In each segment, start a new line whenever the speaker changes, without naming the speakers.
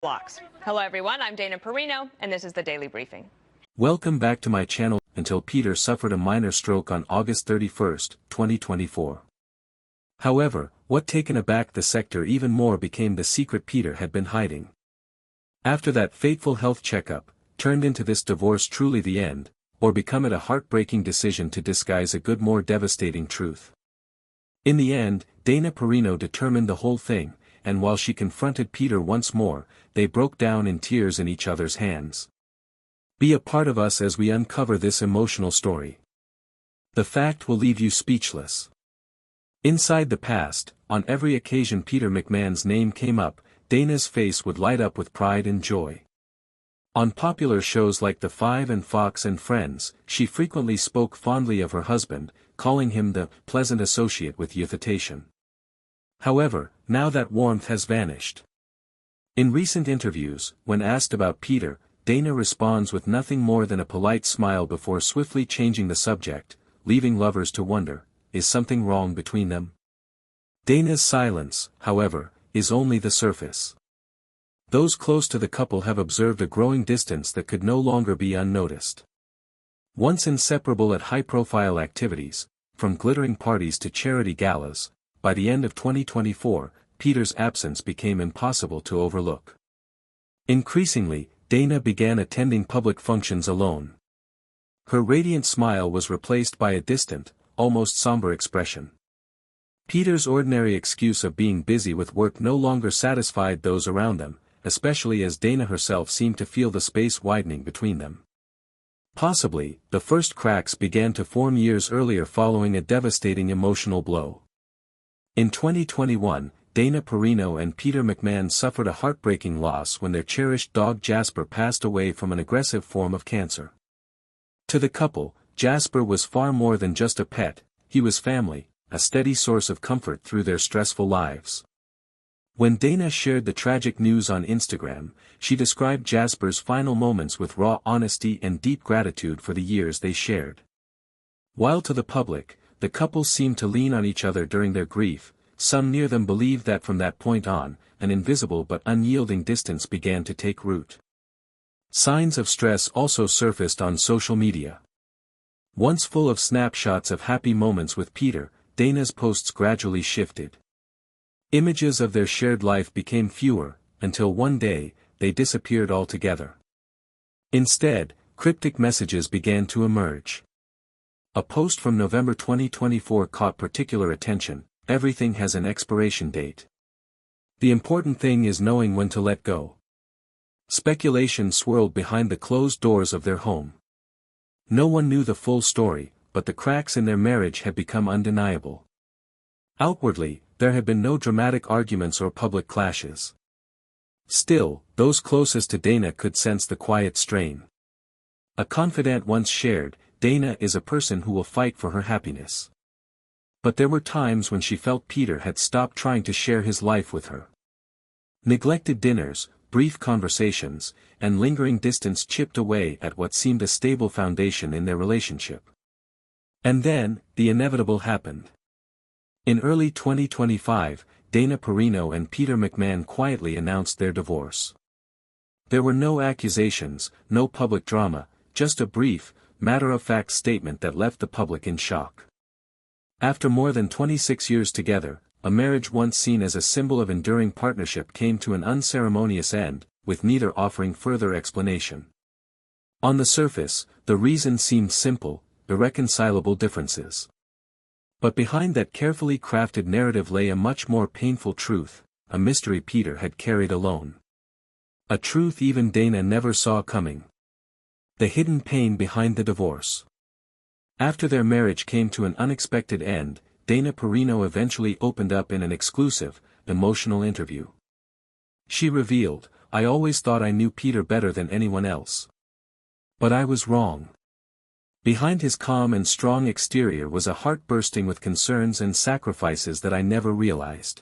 blocks. Hello everyone, I'm Dana Perino, and this is the Daily Briefing.
Welcome back to my channel. Until Peter suffered a minor stroke on August 31, 2024. However, what taken aback the sector even more became the secret Peter had been hiding. After that fateful health checkup, turned into this divorce truly the end, or become it a heartbreaking decision to disguise a good more devastating truth? In the end, Dana Perino determined the whole thing, and while she confronted Peter once more, they broke down in tears in each other's hands. Be a part of us as we uncover this emotional story. The fact will leave you speechless. Inside the past, on every occasion Peter McMahon's name came up, Dana's face would light up with pride and joy. On popular shows like The Five and Fox and Friends, she frequently spoke fondly of her husband, calling him the pleasant associate with euthitation. However, now that warmth has vanished. In recent interviews, when asked about Peter, Dana responds with nothing more than a polite smile before swiftly changing the subject, leaving lovers to wonder, is something wrong between them? Dana's silence, however, is only the surface. Those close to the couple have observed a growing distance that could no longer be unnoticed. Once inseparable at high-profile activities, from glittering parties to charity galas, by the end of 2024, Peter's absence became impossible to overlook. Increasingly, Dana began attending public functions alone. Her radiant smile was replaced by a distant, almost somber expression. Peter's ordinary excuse of being busy with work no longer satisfied those around them, especially as Dana herself seemed to feel the space widening between them. Possibly, the first cracks began to form years earlier following a devastating emotional blow. In 2021, Dana Perino and Peter McMahon suffered a heartbreaking loss when their cherished dog Jasper passed away from an aggressive form of cancer. To the couple, Jasper was far more than just a pet, he was family, a steady source of comfort through their stressful lives. When Dana shared the tragic news on Instagram, she described Jasper's final moments with raw honesty and deep gratitude for the years they shared. While to the public, the couple seemed to lean on each other during their grief, some near them believed that from that point on, an invisible but unyielding distance began to take root. Signs of stress also surfaced on social media. Once full of snapshots of happy moments with Peter, Dana's posts gradually shifted. Images of their shared life became fewer, until one day, they disappeared altogether. Instead, cryptic messages began to emerge. A post from November 2024 caught particular attention: "Everything has an expiration date. The important thing is knowing when to let go." Speculation swirled behind the closed doors of their home. No one knew the full story, but the cracks in their marriage had become undeniable. Outwardly, there had been no dramatic arguments or public clashes. Still, those closest to Dana could sense the quiet strain. A confidant once shared, "Dana is a person who will fight for her happiness." But there were times when she felt Peter had stopped trying to share his life with her. Neglected dinners, brief conversations, and lingering distance chipped away at what seemed a stable foundation in their relationship. And then, the inevitable happened. In early 2025, Dana Perino and Peter McMahon quietly announced their divorce. There were no accusations, no public drama, just a brief, matter-of-fact statement that left the public in shock. After more than 26 years together, a marriage once seen as a symbol of enduring partnership came to an unceremonious end, with neither offering further explanation. On the surface, the reason seemed simple: irreconcilable differences. But behind that carefully crafted narrative lay a much more painful truth, a mystery Peter had carried alone. A truth even Dana never saw coming. The hidden pain behind the divorce. After their marriage came to an unexpected end, Dana Perino eventually opened up in an exclusive, emotional interview. She revealed, "I always thought I knew Peter better than anyone else. But I was wrong." Behind his calm and strong exterior was a heart bursting with concerns and sacrifices that I never realized.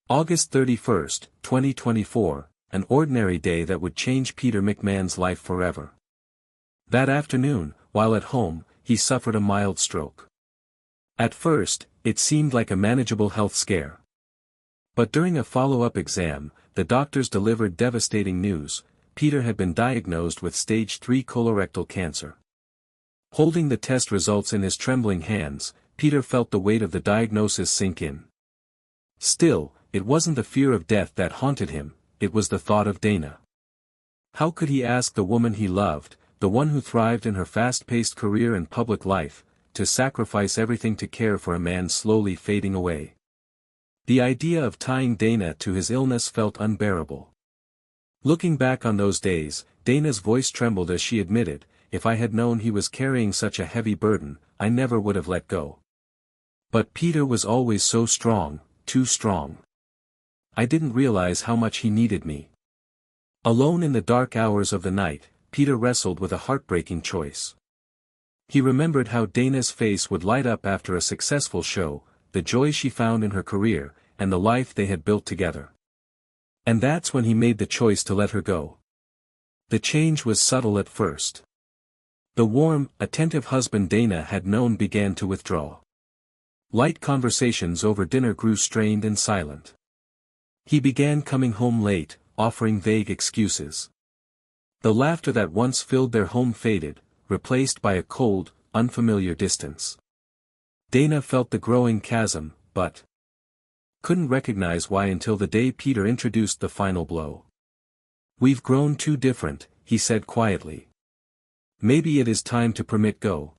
August 31, 2024, an ordinary day that would change Peter McMahon's life forever. That afternoon, while at home, he suffered a mild stroke. At first, it seemed like a manageable health scare. But during a follow-up exam, the doctors delivered devastating news: Peter had been diagnosed with stage 3 colorectal cancer. Holding the test results in his trembling hands, Peter felt the weight of the diagnosis sink in. Still, it wasn't the fear of death that haunted him, it was the thought of Dana. How could he ask the woman he loved, the one who thrived in her fast-paced career and public life, to sacrifice everything to care for a man slowly fading away? The idea of tying Dana to his illness felt unbearable. Looking back on those days, Dana's voice trembled as she admitted, "If I had known he was carrying such a heavy burden, I never would have let go. But Peter was always so strong, too strong. I didn't realize how much he needed me." Alone in the dark hours of the night, Peter wrestled with a heartbreaking choice. He remembered how Dana's face would light up after a successful show, the joy she found in her career, and the life they had built together. And that's when he made the choice to let her go. The change was subtle at first. The warm, attentive husband Dana had known began to withdraw. Light conversations over dinner grew strained and silent. He began coming home late, offering vague excuses. The laughter that once filled their home faded, replaced by a cold, unfamiliar distance. Dana felt the growing chasm, but couldn't recognize why until the day Peter introduced the final blow. "We've grown too different," he said quietly. "Maybe it is time to permit go."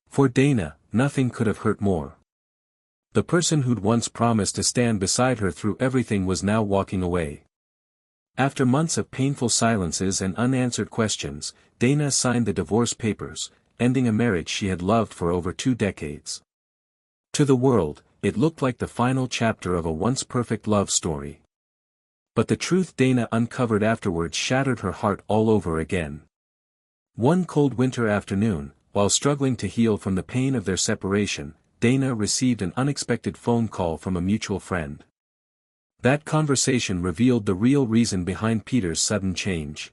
For Dana, nothing could have hurt more. The person who'd once promised to stand beside her through everything was now walking away. After months of painful silences and unanswered questions, Dana signed the divorce papers, ending a marriage she had loved for over 2 decades. To the world, it looked like the final chapter of a once-perfect love story. But the truth Dana uncovered afterwards shattered her heart all over again. One cold winter afternoon, while struggling to heal from the pain of their separation, Dana received an unexpected phone call from a mutual friend. That conversation revealed the real reason behind Peter's sudden change.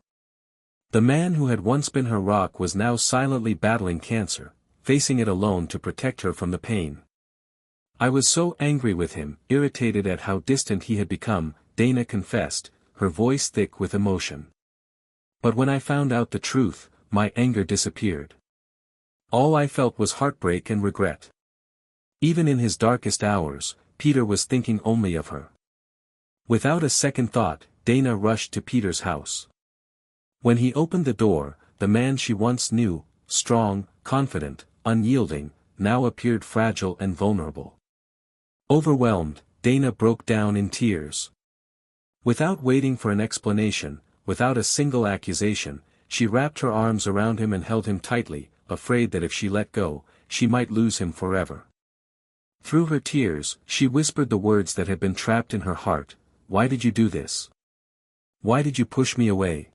The man who had once been her rock was now silently battling cancer, facing it alone to protect her from the pain. "I was so angry with him, irritated at how distant he had become," Dana confessed, her voice thick with emotion. "But when I found out the truth, my anger disappeared. All I felt was heartbreak and regret." Even in his darkest hours, Peter was thinking only of her. Without a second thought, Dana rushed to Peter's house. When he opened the door, the man she once knew, strong, confident, unyielding, now appeared fragile and vulnerable. Overwhelmed, Dana broke down in tears. Without waiting for an explanation, without a single accusation, she wrapped her arms around him and held him tightly, afraid that if she let go, she might lose him forever. Through her tears, she whispered the words that had been trapped in her heart: "Why did you do this? Why did you push me away?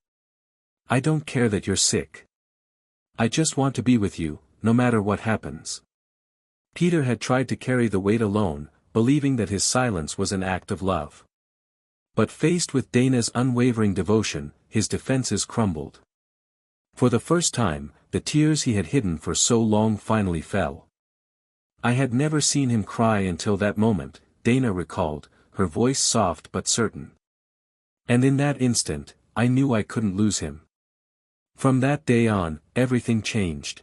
I don't care that you're sick. I just want to be with you, no matter what happens." Peter had tried to carry the weight alone, believing that his silence was an act of love. But faced with Dana's unwavering devotion, his defenses crumbled. For the first time, the tears he had hidden for so long finally fell. "I had never seen him cry until that moment," Dana recalled, her voice soft but certain. "And in that instant, I knew I couldn't lose him." From that day on, everything changed.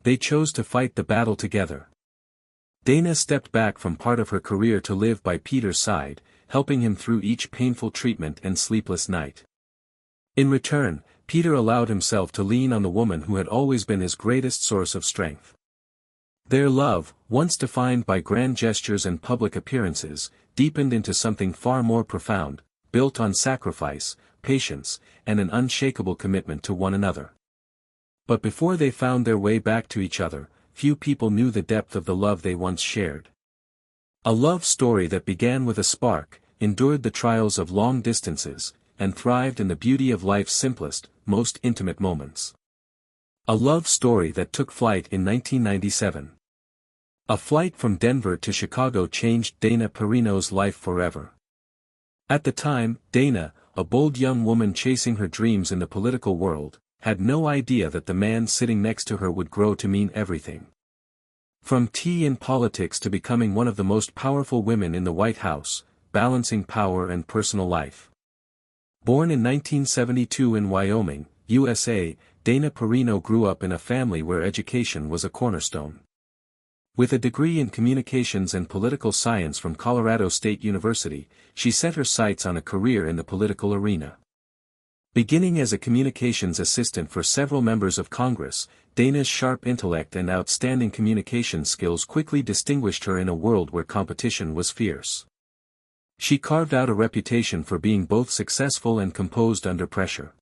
They chose to fight the battle together. Dana stepped back from part of her career to live by Peter's side, helping him through each painful treatment and sleepless night. In return, Peter allowed himself to lean on the woman who had always been his greatest source of strength. Their love, once defined by grand gestures and public appearances, deepened into something far more profound, built on sacrifice, patience, and an unshakable commitment to one another. But before they found their way back to each other, few people knew the depth of the love they once shared. A love story that began with a spark, endured the trials of long distances, and thrived in the beauty of life's simplest, most intimate moments. A love story that took flight in 1997. A flight from Denver to Chicago changed Dana Perino's life forever. At the time, Dana, a bold young woman chasing her dreams in the political world, had no idea that the man sitting next to her would grow to mean everything. From tea in politics to becoming one of the most powerful women in the White House, balancing power and personal life. Born in 1972 in Wyoming, USA, Dana Perino grew up in a family where education was a cornerstone. With a degree in communications and political science from Colorado State University, she set her sights on a career in the political arena. Beginning as a communications assistant for several members of Congress, Dana's sharp intellect and outstanding communication skills quickly distinguished her in a world where competition was fierce. She carved out a reputation for being both successful and composed under pressure.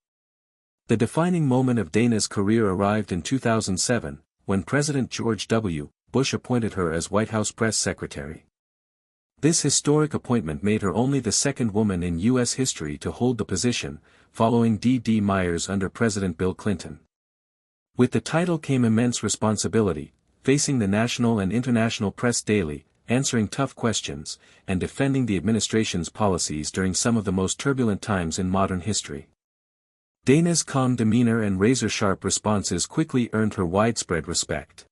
The defining moment of Dana's career arrived in 2007, when President George W. Bush appointed her as White House press secretary. This historic appointment made her only the second woman in U.S. history to hold the position, following D.D. Myers under President Bill Clinton. With the title came immense responsibility, facing the national and international press daily, answering tough questions, and defending the administration's policies during some of the most turbulent times in modern history. Dana's calm demeanor and razor-sharp responses quickly earned her widespread respect.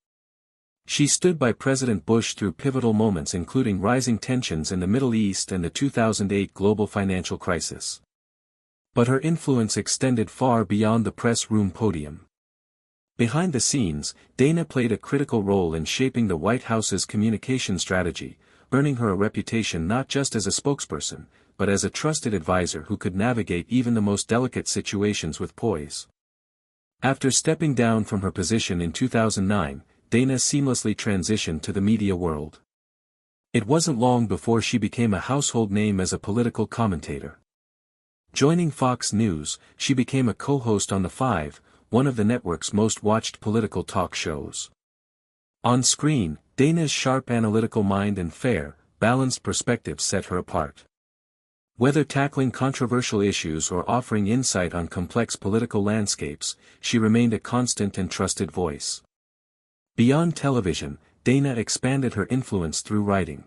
She stood by President Bush through pivotal moments including rising tensions in the Middle East and the 2008 global financial crisis. But her influence extended far beyond the press room podium. Behind the scenes, Dana played a critical role in shaping the White House's communication strategy, earning her a reputation not just as a spokesperson, but as a trusted advisor who could navigate even the most delicate situations with poise. After stepping down from her position in 2009, Dana seamlessly transitioned to the media world. It wasn't long before she became a household name as a political commentator. Joining Fox News, she became a co-host on The Five, one of the network's most watched political talk shows. On screen, Dana's sharp analytical mind and fair, balanced perspective set her apart. Whether tackling controversial issues or offering insight on complex political landscapes, she remained a constant and trusted voice. Beyond television, Dana expanded her influence through writing.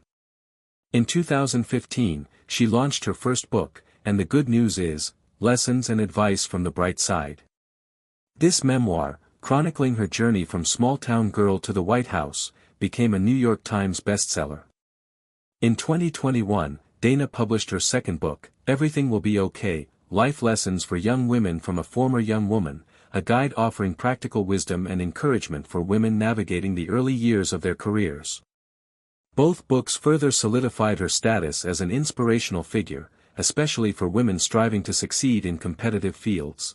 In 2015, she launched her first book, And the Good News Is, Lessons and Advice from the Bright Side. This memoir, chronicling her journey from small-town girl to the White House, became a New York Times bestseller. In 2021, Dana published her second book, Everything Will Be Okay, Life Lessons for Young Women from a Former Young Woman, a guide offering practical wisdom and encouragement for women navigating the early years of their careers. Both books further solidified her status as an inspirational figure, especially for women striving to succeed in competitive fields.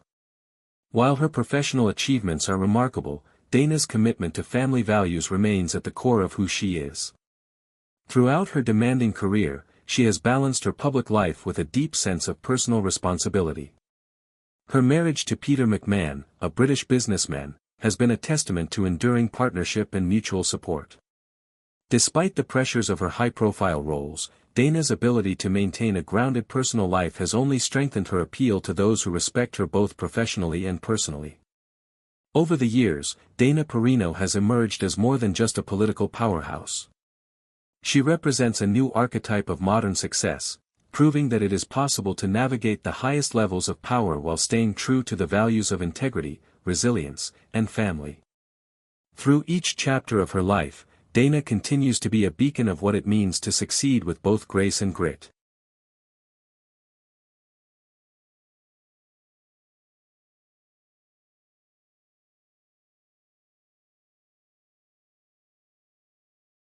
While her professional achievements are remarkable, Dana's commitment to family values remains at the core of who she is. Throughout her demanding career, she has balanced her public life with a deep sense of personal responsibility. Her marriage to Peter McMahon, a British businessman, has been a testament to enduring partnership and mutual support. Despite the pressures of her high-profile roles, Dana's ability to maintain a grounded personal life has only strengthened her appeal to those who respect her both professionally and personally. Over the years, Dana Perino has emerged as more than just a political powerhouse. She represents a new archetype of modern success, proving that it is possible to navigate the highest levels of power while staying true to the values of integrity, resilience, and family. Through each chapter of her life, Dana continues to be a beacon of what it means to succeed with both grace and grit.